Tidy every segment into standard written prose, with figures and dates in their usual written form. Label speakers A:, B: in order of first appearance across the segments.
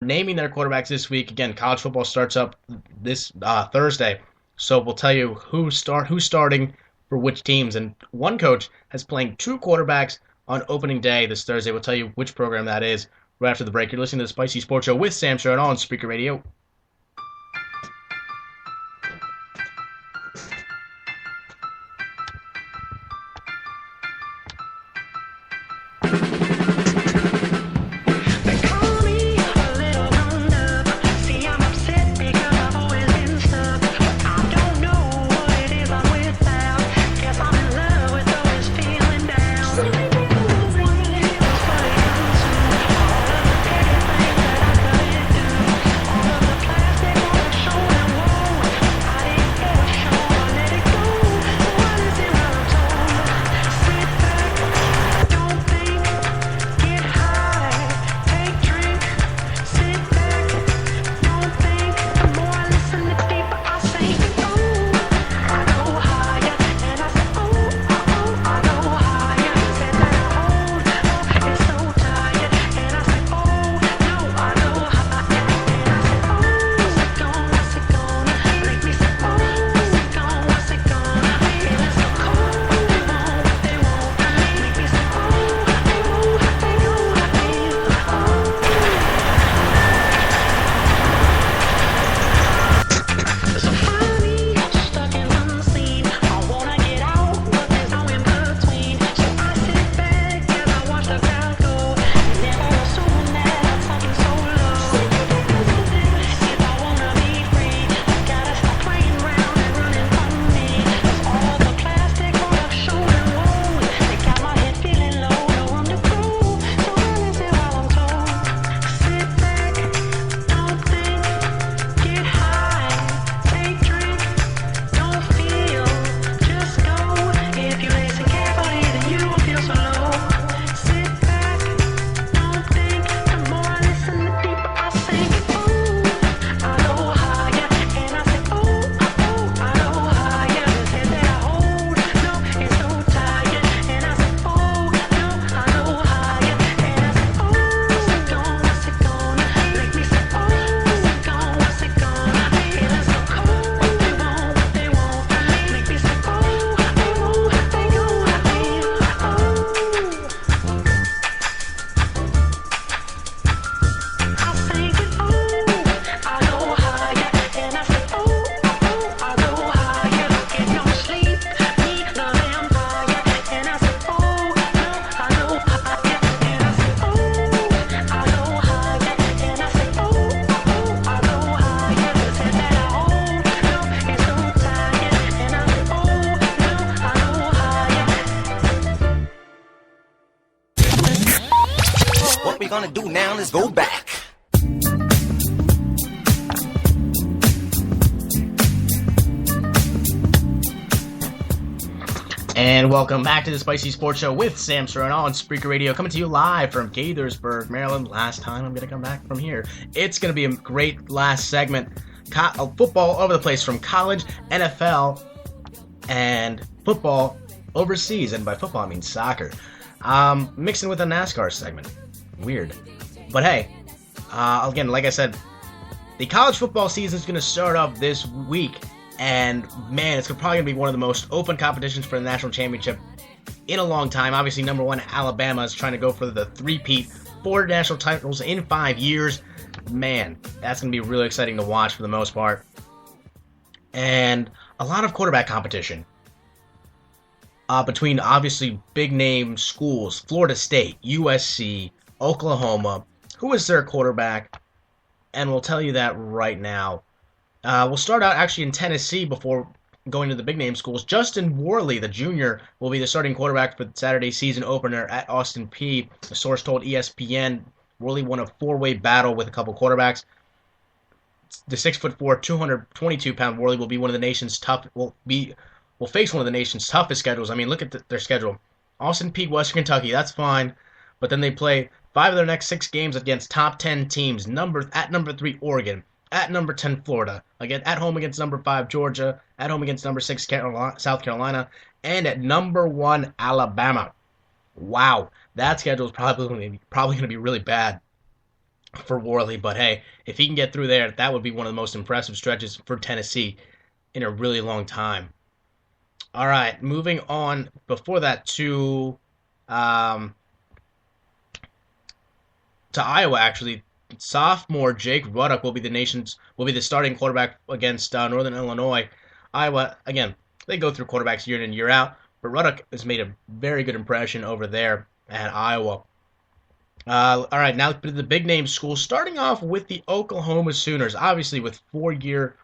A: naming their quarterbacks this week. Again, college football starts up this Thursday, so we'll tell you who's starting for which teams. And one coach has playing two quarterbacks on opening day this Thursday. We'll tell you which program that is right after the break. You're listening to the Spicy Sports Show with Sam Sherrod on Spreaker Radio.
B: Gonna do now is go back.
A: And welcome back to the Spicy Sports Show with Sam Sherrod on Spreaker Radio, coming to you live from Gaithersburg, Maryland. Last time I'm going to come back from here. It's going to be a great last segment. Football all over the place, from college, NFL, and football overseas. And by football, I mean soccer. Mixing with a NASCAR segment. Weird. But hey, again, like I said, the college football season is going to start up this week. And man, it's probably going to be one of the most open competitions for the national championship in a long time. Obviously, number one, Alabama is trying to go for the three-peat, 4 national titles in 5 years. Man, that's going to be really exciting to watch for the most part. And a lot of quarterback competition. Between, obviously, big-name schools, Florida State, USC, Oklahoma. Who is their quarterback? And we'll tell you that right now. We'll start out actually in Tennessee before going to the big-name schools. Justin Worley, the junior, will be the starting quarterback for Saturday's season opener at Austin Peay. The source told ESPN Worley won a 4-way battle with a couple quarterbacks. The 6'4", 222-pound Worley will be one of the nation's will face one of the nation's toughest schedules. I mean, look at their schedule. Austin Peay, Western Kentucky, that's fine. But then they play 5 of their next 6 games against top 10 teams. At number 3, Oregon. At number 10, Florida. Again, at home against number 5, Georgia. At home against number 6, South Carolina. And at number 1, Alabama. Wow. That schedule is probably going to be really bad. for Worley. But hey, if he can get through there, that would be one of the most impressive stretches for Tennessee in a really long time. All right, moving on. Before that, um, to Iowa. Actually, sophomore Jake Ruddock will be the starting quarterback against Northern Illinois. Iowa again, they go through quarterbacks year in and year out, but Ruddock has made a very good impression over there at Iowa. All right, now to the big name schools. Starting off with the Oklahoma Sooners, obviously with 4-year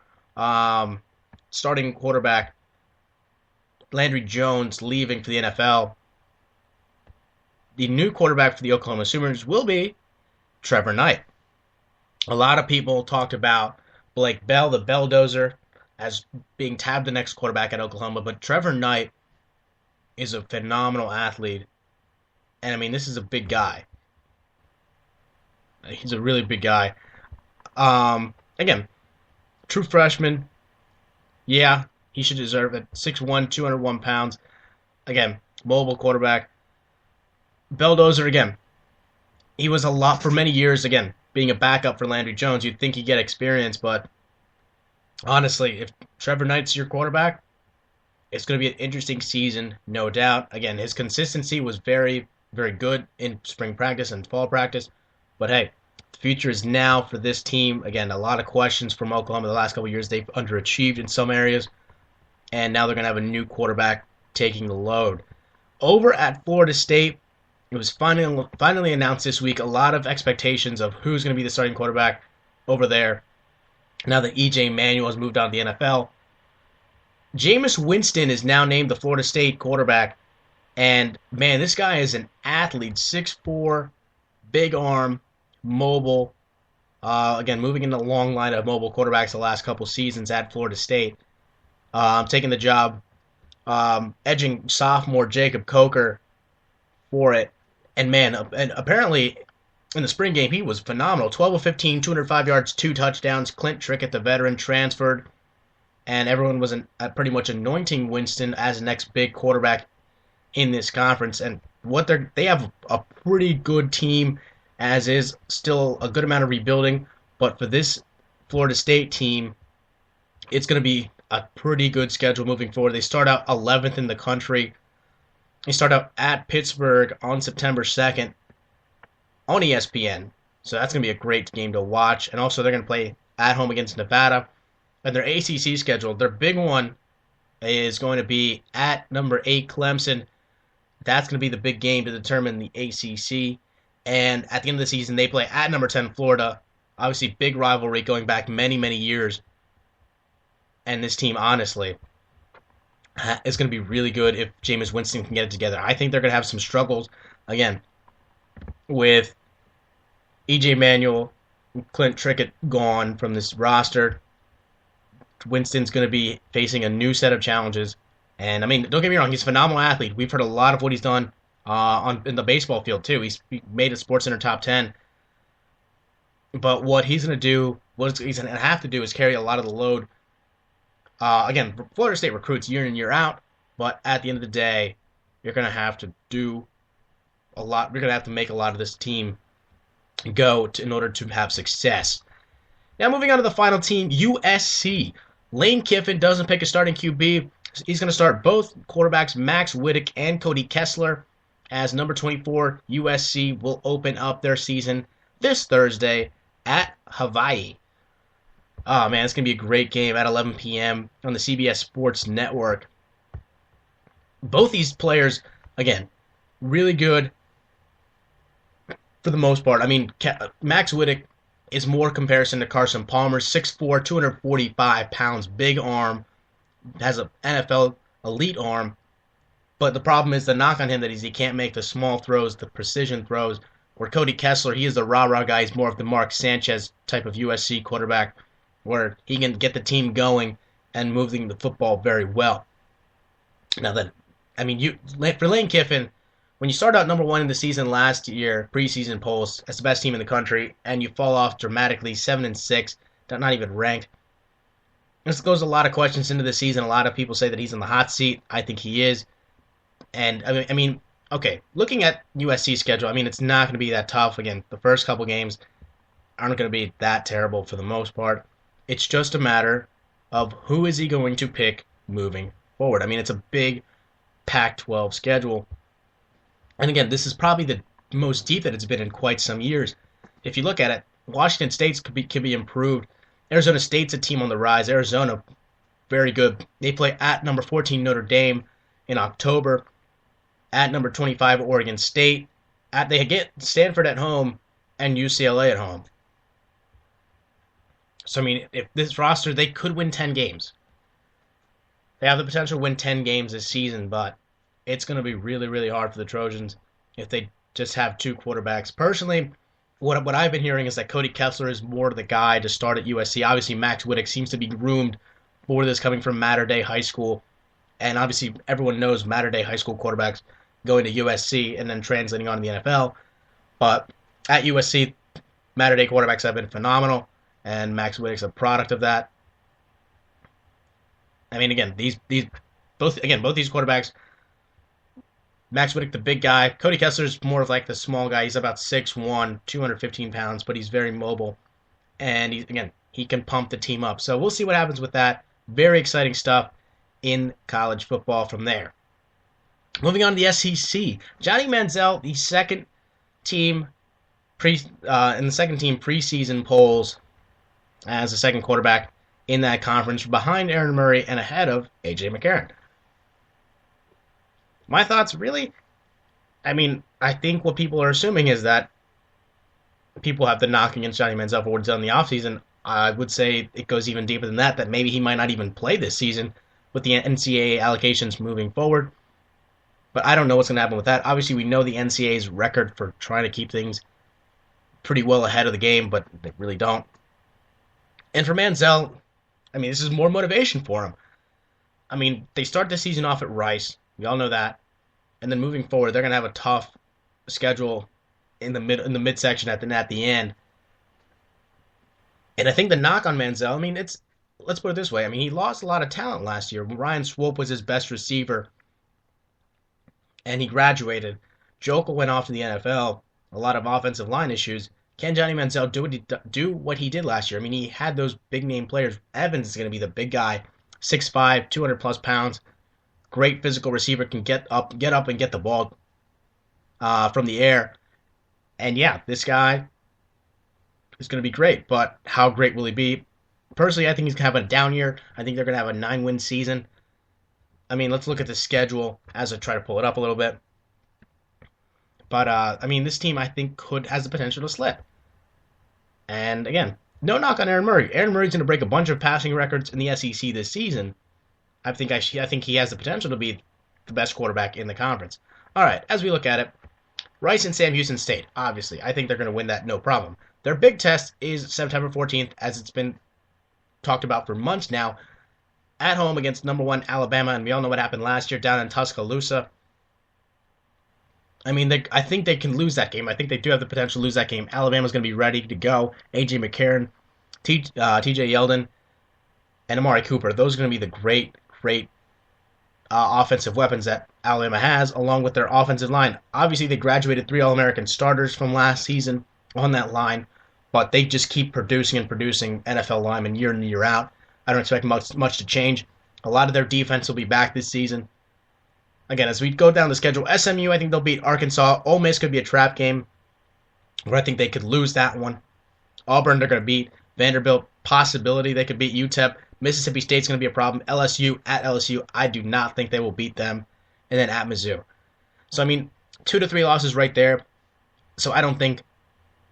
A: starting quarterback Landry Jones leaving for the NFL. The new quarterback for the Oklahoma Sooners will be Trevor Knight. A lot of people talked about Blake Bell, the Belldozer, as being tabbed the next quarterback at Oklahoma, but Trevor Knight is a phenomenal athlete. And I mean, this is a big guy. He's a really big guy. Again, true freshman. Yeah, he should deserve it. 6'1", 201 pounds. Again, mobile quarterback. Belldozer, again, he was a lot for many years, again, being a backup for Landry Jones. You'd think he'd get experience, but honestly, if Trevor Knight's your quarterback, it's going to be an interesting season, no doubt. Again, his consistency was very, very good in spring practice and fall practice. But hey, the future is now for this team. Again, a lot of questions from Oklahoma the last couple of years. They've underachieved in some areas, and now they're going to have a new quarterback taking the load. Over at Florida State, it was finally announced this week. A lot of expectations of who's going to be the starting quarterback over there. Now that E.J. Manuel has moved on to the NFL, Jameis Winston is now named the Florida State quarterback. And man, this guy is an athlete, 6'4", big arm, mobile. Again, moving in the long line of mobile quarterbacks the last couple seasons at Florida State. Taking the job, edging sophomore Jacob Coker for it. And man, and apparently in the spring game, he was phenomenal. 12 of 15, 205 yards, 2 touchdowns. Clint Trickett, the veteran, transferred. And everyone was pretty much anointing Winston as the next big quarterback in this conference. And they have a pretty good team, as is still a good amount of rebuilding. But for this Florida State team, it's going to be a pretty good schedule moving forward. They start out 11th in the country. They start out at Pittsburgh on September 2nd on ESPN. So that's going to be a great game to watch. And also they're going to play at home against Nevada. And their ACC schedule, their big one is going to be at number 8 Clemson. That's going to be the big game to determine the ACC. And at the end of the season, they play at number 10 Florida. Obviously, big rivalry going back many, many years. And this team, honestly, is going to be really good if Jameis Winston can get it together. I think they're going to have some struggles, again, with E.J. Manuel, Clint Trickett gone from this roster. Winston's going to be facing a new set of challenges. And, I mean, don't get me wrong, he's a phenomenal athlete. We've heard a lot of what he's done in the baseball field, too. He made a SportsCenter top 10. But what he's going to do, what he's going to have to do is carry a lot of the load. Again, Florida State recruits year in, year out. But at the end of the day, you're going to have to do a lot. You're going to have to make a lot of this team go in order to have success. Now, moving on to the final team, USC. Lane Kiffin doesn't pick a starting QB. He's going to start both quarterbacks, Max Whittick and Cody Kessler, as number 24. USC will open up their season this Thursday at Hawaii. Oh, man, it's going to be a great game at 11 p.m. on the CBS Sports Network. Both these players, again, really good for the most part. I mean, Max Whittick is more comparison to Carson Palmer, 6'4", 245 pounds, big arm, has an NFL elite arm. But the problem is the knock on him that he can't make the small throws, the precision throws. Where Cody Kessler, he is the rah-rah guy. He's more of the Mark Sanchez type of USC quarterback, where he can get the team going and moving the football very well. Now then, I mean, for Lane Kiffin, when you start out number 1 in the season last year, preseason polls, as the best team in the country, and you fall off dramatically, 7-6, not even ranked. This goes a lot of questions into the season. A lot of people say that he's in the hot seat. I think he is. And I mean, okay, looking at USC's schedule, I mean, it's not going to be that tough. Again, the first couple games, aren't going to be that terrible for the most part. It's just a matter of who is he going to pick moving forward. I mean, it's a big Pac-12 schedule. And again, this is probably the most deep that it's been in quite some years. If you look at it, Washington State's could be improved. Arizona State's a team on the rise. Arizona, very good. They play at number 14 Notre Dame in October, at number 25 Oregon State. They get Stanford at home and UCLA at home. So, I mean, if this roster, they could win 10 games. They have the potential to win 10 games this season, but it's going to be really, really hard for the Trojans if they just have two quarterbacks. Personally, what I've been hearing is that Cody Kessler is more the guy to start at USC. Obviously, Max Whittick seems to be groomed for this coming from Mater Dei High School. And obviously, everyone knows Mater Dei High School quarterbacks going to USC and then translating on to the NFL. But at USC, Mater Dei quarterbacks have been phenomenal, and Max Whittick's a product of that. I mean, again, both these quarterbacks, Max Whittick, the big guy. Cody Kessler's more of like the small guy. He's about 6'1", 215 pounds, but he's very mobile. And he can pump the team up. So we'll see what happens with that. Very exciting stuff in college football from there. Moving on to the SEC. Johnny Manziel, the second team in the second team preseason polls as the second quarterback in that conference, behind Aaron Murray and ahead of A.J. McCarron. My thoughts, really, I mean, I think what people are assuming is that people have the knock against Johnny Manziel for what he's done in the offseason. I would say it goes even deeper than that maybe he might not even play this season with the NCAA allocations moving forward. But I don't know what's going to happen with that. Obviously, we know the NCAA's record for trying to keep things pretty well ahead of the game, but they really don't. And for Manziel, I mean, this is more motivation for him. I mean, they start the season off at Rice. We all know that. And then moving forward, they're going to have a tough schedule in the midsection at the end. And I think the knock on Manziel, I mean, let's put it this way. I mean, he lost a lot of talent last year. Ryan Swope was his best receiver, and he graduated. Jokel went off to the NFL. A lot of offensive line issues. Can Johnny Manziel do what he did last year? I mean, he had those big name players. Evans is going to be the big guy, 6'5", 200 plus pounds. Great physical receiver, can get up and get the ball from the air. And yeah, this guy is going to be great. But how great will he be? Personally, I think he's going to have a down year. I think they're going to have a 9-win season. I mean, let's look at the schedule as I try to pull it up a little bit. But, I mean, this team, I think, has the potential to slip. And, again, no knock on Aaron Murray. Aaron Murray's going to break a bunch of passing records in the SEC this season. I think he has the potential to be the best quarterback in the conference. All right, as we look at it, Rice and Sam Houston State, obviously. I think they're going to win that, no problem. Their big test is September 14th, as it's been talked about for months now, at home against number 1 Alabama, and we all know what happened last year down in Tuscaloosa. I mean, I think they can lose that game. I think they do have the potential to lose that game. Alabama's going to be ready to go. A.J. McCarron, T.J. Yeldon, and Amari Cooper. Those are going to be the great offensive weapons that Alabama has, along with their offensive line. Obviously, they graduated 3 All-American starters from last season on that line, but they just keep producing NFL linemen year in and year out. I don't expect much to change. A lot of their defense will be back this season. Again, as we go down the schedule, SMU, I think they'll beat Arkansas. Ole Miss could be a trap game, where I think they could lose that one. Auburn, they're going to beat. Vanderbilt, possibility they could beat UTEP. Mississippi State's going to be a problem. LSU, at LSU, I do not think they will beat them. And then at Mizzou. So, I mean, 2 to 3 losses right there. So I don't think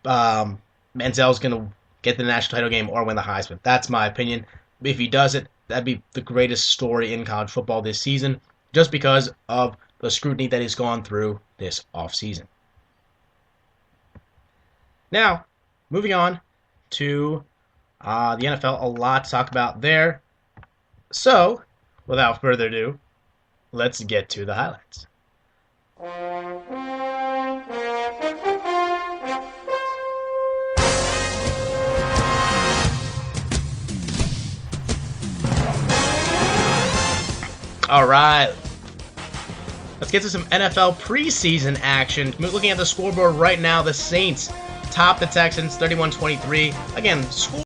A: Manziel's going to get the national title game or win the Heisman. That's my opinion. If he does it, that'd be the greatest story in college football this season, just because of the scrutiny that he's gone through this offseason. Now, moving on to the NFL, a lot to talk about there. So, without further ado, let's get to the highlights. All right, let's get to some NFL preseason action. Looking at the scoreboard right now, the Saints top the Texans 31-23. Again, school